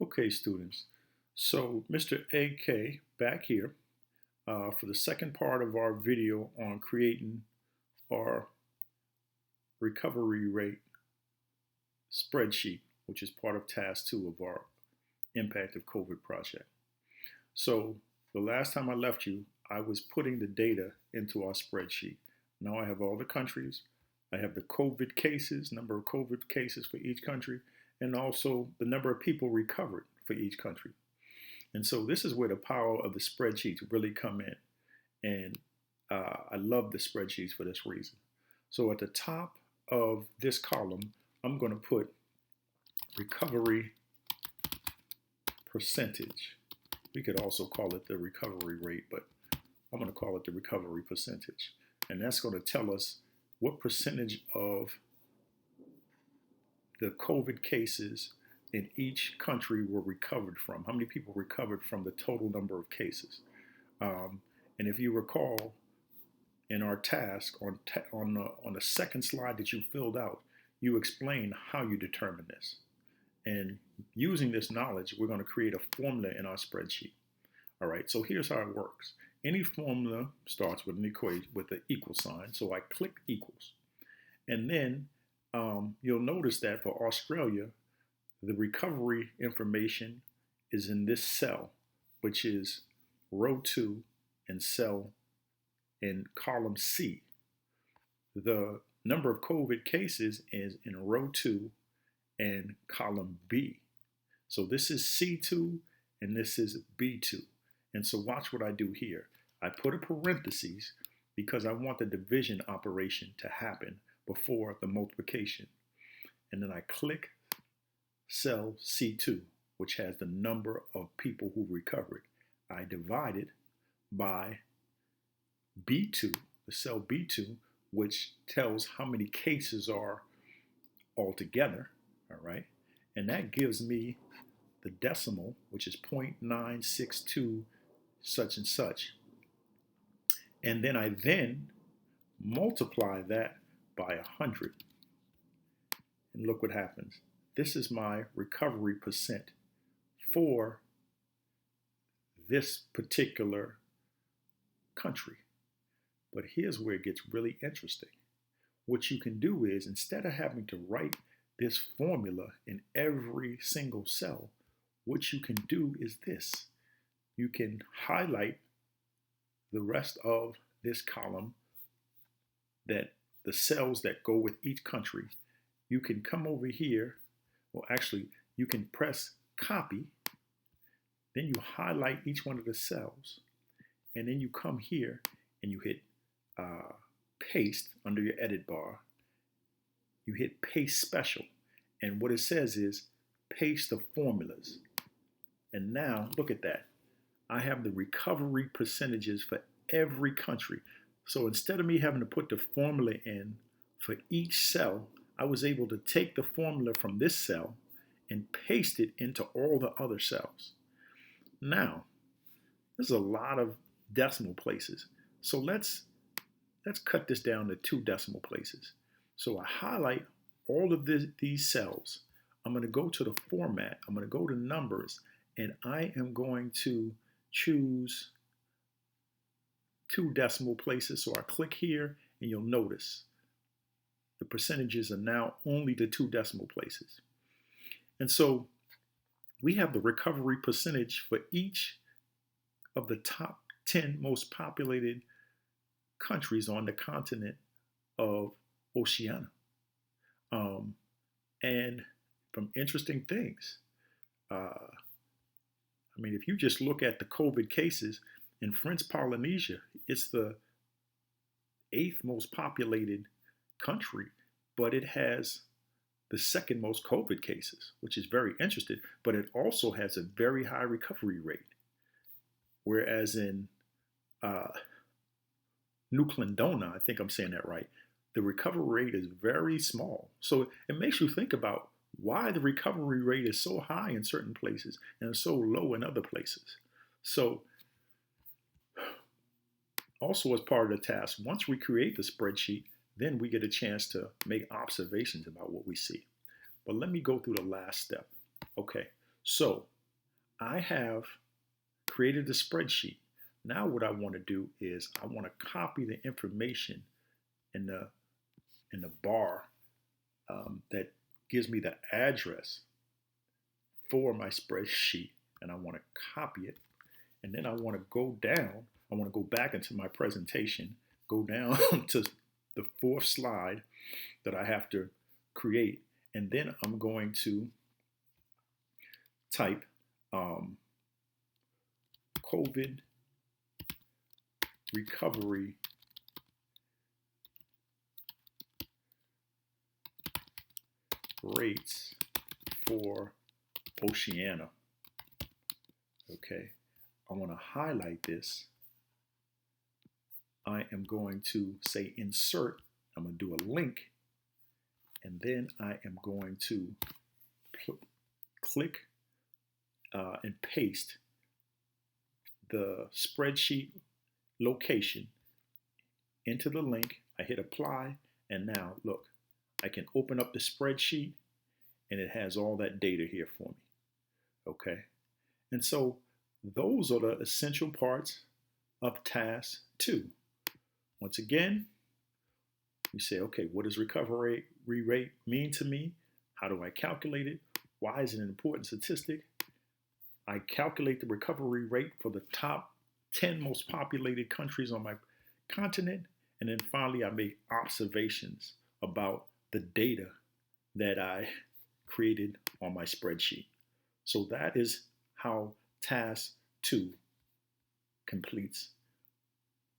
Okay, students. So Mr. AK back here for the second part of our video on creating our recovery rate spreadsheet, which is part of task 2 of our impact of COVID project. So the last time I left you, I was putting the data into our spreadsheet. Now I have all the countries. I have the COVID cases, number of COVID cases for each country, and also the number of people recovered for each country. And so this is where the power of the spreadsheets really come in. And I love the spreadsheets for this reason. So at the top of this column, I'm going to put recovery percentage. We could also call it the recovery rate, but I'm going to call it the recovery percentage. And that's going to tell us what percentage of the COVID cases in each country were recovered from. How many people recovered from the total number of cases? And if you recall, in our task on the second slide that you filled out, you explain how you determine this. And using this knowledge, we're going to create a formula in our spreadsheet. All right, so here's how it works. Any formula starts with an equation with an equal sign. So I click equals. And then you'll notice that for Australia, the recovery information is in this cell, which is row 2 and cell in column C. The number of COVID cases is in row 2 and column B. So this is C2 and this is B2. And so watch what I do here. I put a parentheses because I want the division operation to happen before the multiplication. And then I click cell C2, which has the number of people who recovered. I divide it by B2, the cell B2, which tells how many cases are altogether, all right? And that gives me the decimal, which is 0.962 such and such. And then I multiply that by 100. And look what happens. This is my recovery percent for this particular country. But here's where it gets really interesting. What you can do is, instead of having to write this formula in every single cell, what you can do is this. You can highlight the rest of this column, that the cells that go with each country. You can come over here, well actually you can press copy, then you highlight each one of the cells, and then you come here and you hit paste under your edit bar. You hit paste special, and what it says is paste the formulas. And now look at that. I have the recovery percentages for every country. So instead of me having to put the formula in for each cell, I was able to take the formula from this cell and paste it into all the other cells. Now, there's a lot of decimal places. So let's cut this down to 2 decimal places. So I highlight all of these cells. I'm going to go to the format. I'm going to go to numbers, and I am going to choose 2 decimal places. So I click here, and you'll notice the percentages are now only the 2 decimal places. And so we have the recovery percentage for each of the top 10 most populated countries on the continent of Oceania. And from interesting things, I mean, if you just look at the COVID cases in French Polynesia, it's the 8th most populated country, but it has the 2nd most COVID cases, which is very interesting, but it also has a very high recovery rate. Whereas in New Caledonia, I think I'm saying that right, the recovery rate is very small. So it makes you think about why the recovery rate is so high in certain places and so low in other places. So also as part of the task, once we create the spreadsheet, then we get a chance to make observations about what we see. But let me go through the last step. Okay, so I have created the spreadsheet. Now what I want to do is I want to copy the information in the bar that gives me the address for my spreadsheet, and I want to copy it. And then I want to go down. I want to go back into my presentation, go down to the fourth slide that I have to create, and then I'm going to type COVID recovery rates for Oceania. Okay, I want to highlight this. I am going to say insert. I'm going to do a link, and then I am going to click and paste the spreadsheet location into the link. I hit apply, and now look, I can open up the spreadsheet and it has all that data here for me. Okay, and so those are the essential parts of task 2. Once again, you say, okay, what does recovery rate mean to me? How do I calculate it? Why is it an important statistic? I calculate the recovery rate for the top 10 most populated countries on my continent. And then finally, I make observations about the data that I created on my spreadsheet. So that is how task 2 completes